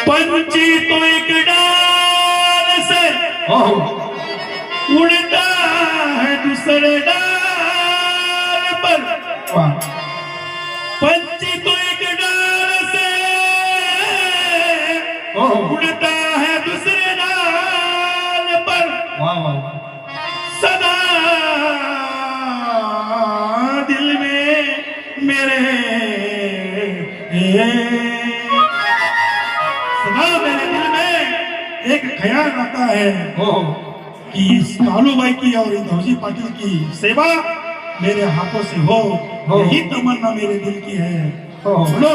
पंछी तो एक डाल से उड़ता है दूसरे डाल पर। पंछी तो एक डाल से उड़ता है दूसरे डाल पर। सदा दिल में मेरे एक ख्याल आता है कि इस कालूबाई की और धौसी पाटिल की सेवा मेरे हाथों से हो, यही तमन्ना मेरे दिल की है। बोलो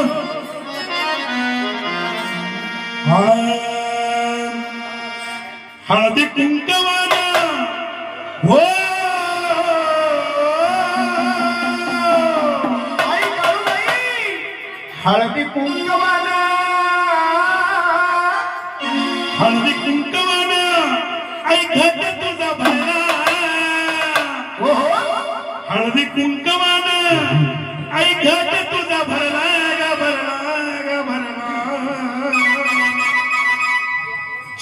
हळदी कुंकवाना हो हळदी कुंकवाना हळदी कुंकवाना ऐकत तुझा भरला। हळदी कुंकवाना ऐकत तुझा भरला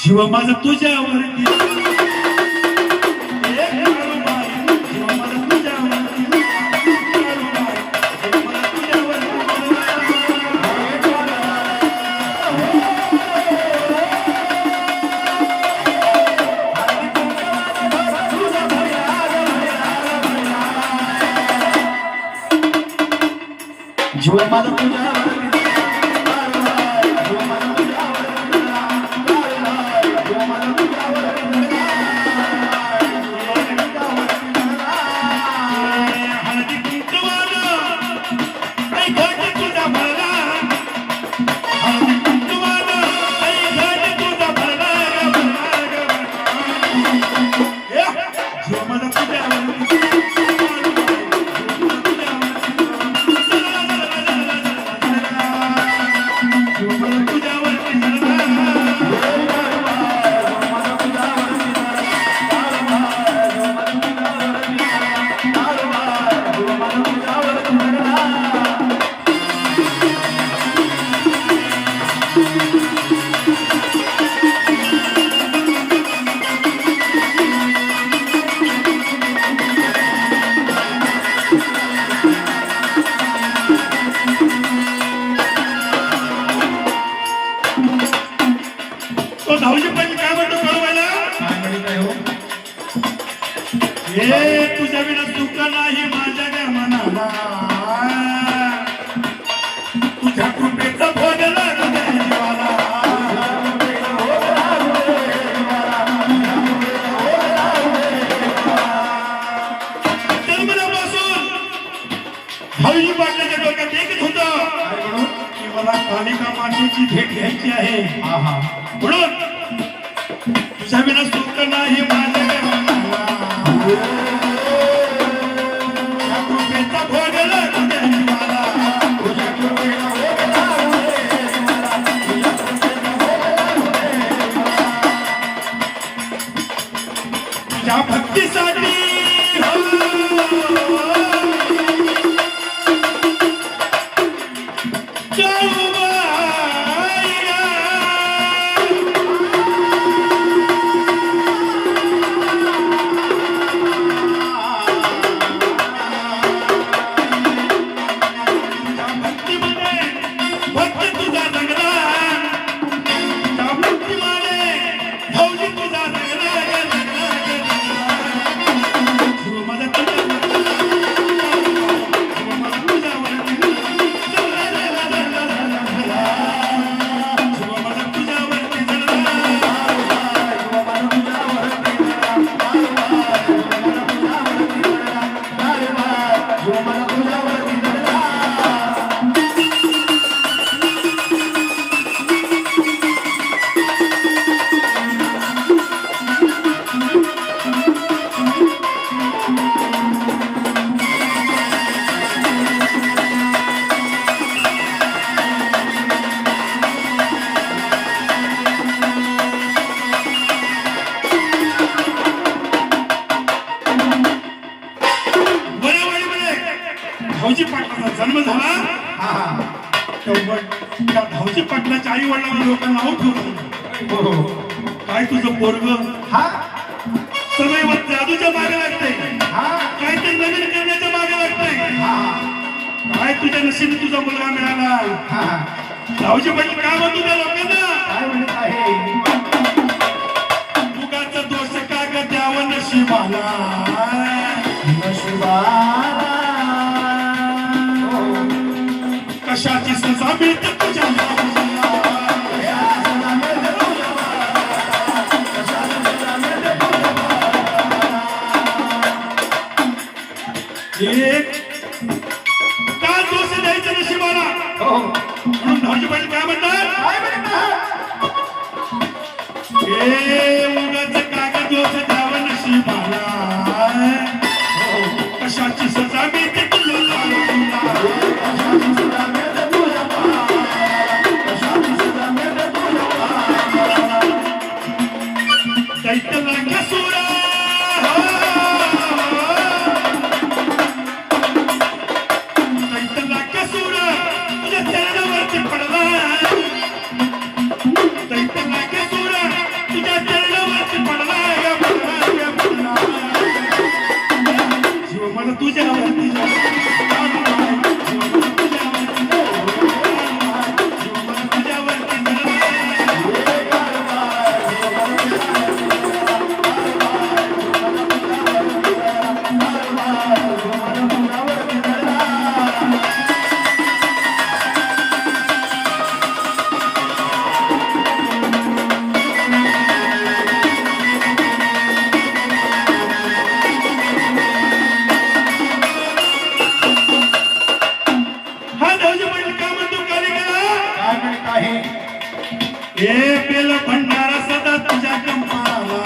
जीव माझा तुझ्यावरती जीव माझा तुझ्यावरती तुझ्या विना सुख नाही माझ्या ग मनाला। तुझ्या कृपेचा भोग लागू दे जीवाला। जन्मल्यापासून भाऊजी पाटलाच्या डोक्यात एकच होतं की मला कालिका मातेची भेट घ्यायची आहे। म्हणून तुझ्या विना सुख नाही माझ्या ग मनाला। तुझ्या भक्तीसाठी दाऊजी पाटलाच्या आई वडिलांना लोकांना नाव ठेवलं. हो काय तुझं पोरग हा सदैव जादूच्या मागे लागतंय, हा काय ते नवीन करण्याच्या मागे लागतंय. हा काय तुझ्या नशिबी तुझा मुलगा मिळाला. हा दाऊजी पाटील काय म्हणतो त्या लोकांना, काय म्हणत आहे मुगाचा दोष का ग द्यावं नशिबाला. नशिबाला कशाची सजा मिळते तुझ्या एक का दोष द्यायचा नशिबाला. हो म्हणून दाऊजी पाटील काय म्हणतात, काय म्हणत हे उगाच कागद दोष द्यावं नशिबाला. कशाची सजा मिळते तुला. दैत्यला घ्यासुरा दैत्यला घ्यासुरा तुझ्या चरणावरती पडला. दैत्यला घ्यासुरा तुझ्या चरणावरती पडला. जीव मला तुझ्यावरती हे पेल भंडारा सदा तुझ्या कंपाला.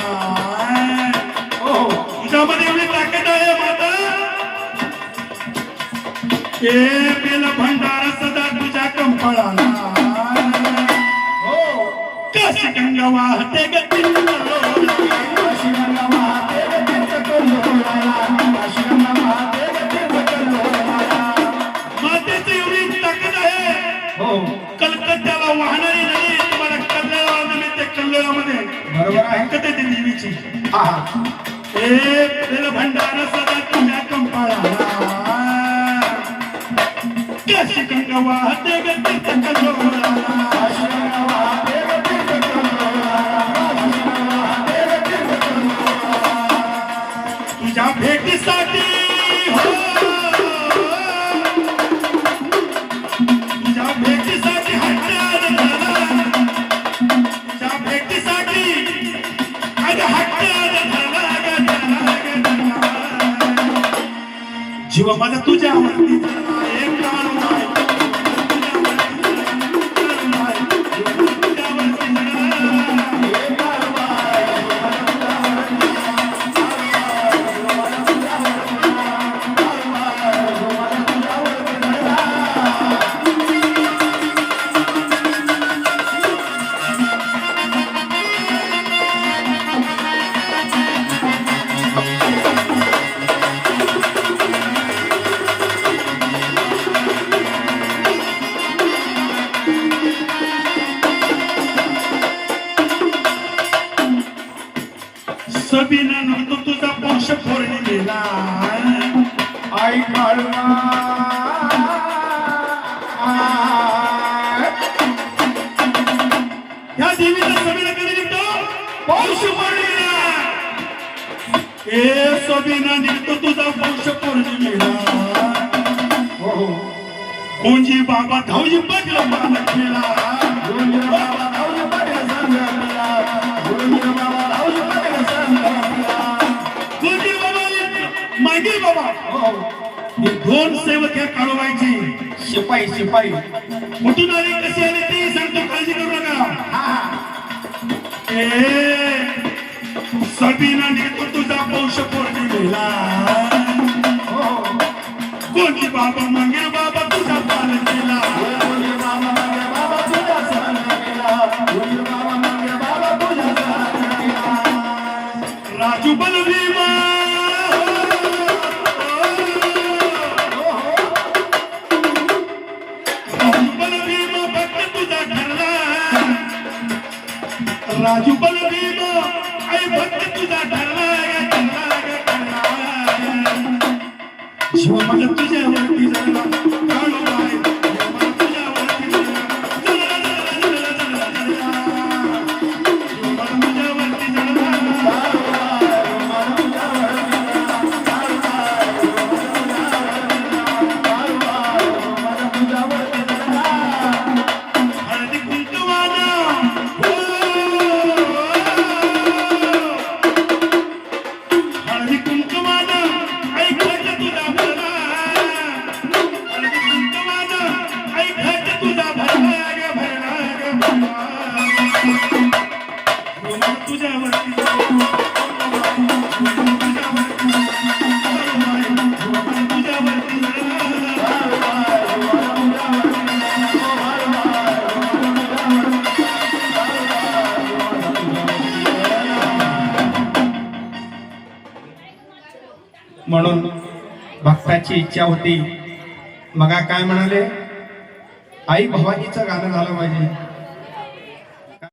तुझ्यामध्ये एवढी ताकद आहे माता. हे पेल भंडारा सदा तुझ्या कंपाळाला. कशी गंगा वाहते ग मातेची एवढी ताकद आहे. कलकत्त्याला वाहणारी नदी तुम्हाला कल्लोळा निमित्त कल्लोळामध्ये बरोबर आहे. कथे ती देवीची. हा हे बेल भंडारा सदा तुझ्या कंपाळाला. कशी गंगा वाहते ग तीर्थ कल्लोळाला. तुझ्या भेटीसाठी हो तुझ्या भेटीसाठी हट्ट झाला. तुझ्या भेटीसाठी आज हट्ट जीव माझा तुझ्यावरती झाला. एक काळू आहे. सबिना नव्हतो तुझा पक्ष पौर्णिमेला. आई काळवा ह्या देवीचा सबिना कधी निघतो पौष पौर्णिमेला. हे सबिना निघतो तुझा पक्ष पौर्णिमेला. कोणजी बाबा धावजी पाटील बाबा केला. मागे बाबा हे दोन सेवक या काळोबाईचे शिपाई शिपाई कुठून आले कसे आले ते सांगतो, काळजी करू नका. सबिना निघतो तुझा पौष पौर्णिमेला. कोणती बाबा मंगेर बाबा तुझा पालन केला. राजू बलभीमा राजू बलभीमा भक्त तुझा ठरला. राजू बलभीम आई भक्त तुझा ठरला शिव मला तुझ्यावरती जगला काळू बाई मला तुझ्यावरती जगला शिव मला तुझ्यावरती हळदी कुंकवाना हळदी कुंकवाना ऐकायचं तुझा भरला हळदी कुंकवाना ऐकायचं तुझा भरला ग भरला ग भरला तुझ्यावरती म्हणून भक्ताची इच्छा होती. मग काय म्हणाले, आई भवानीचं गाणं झालं पाहिजे.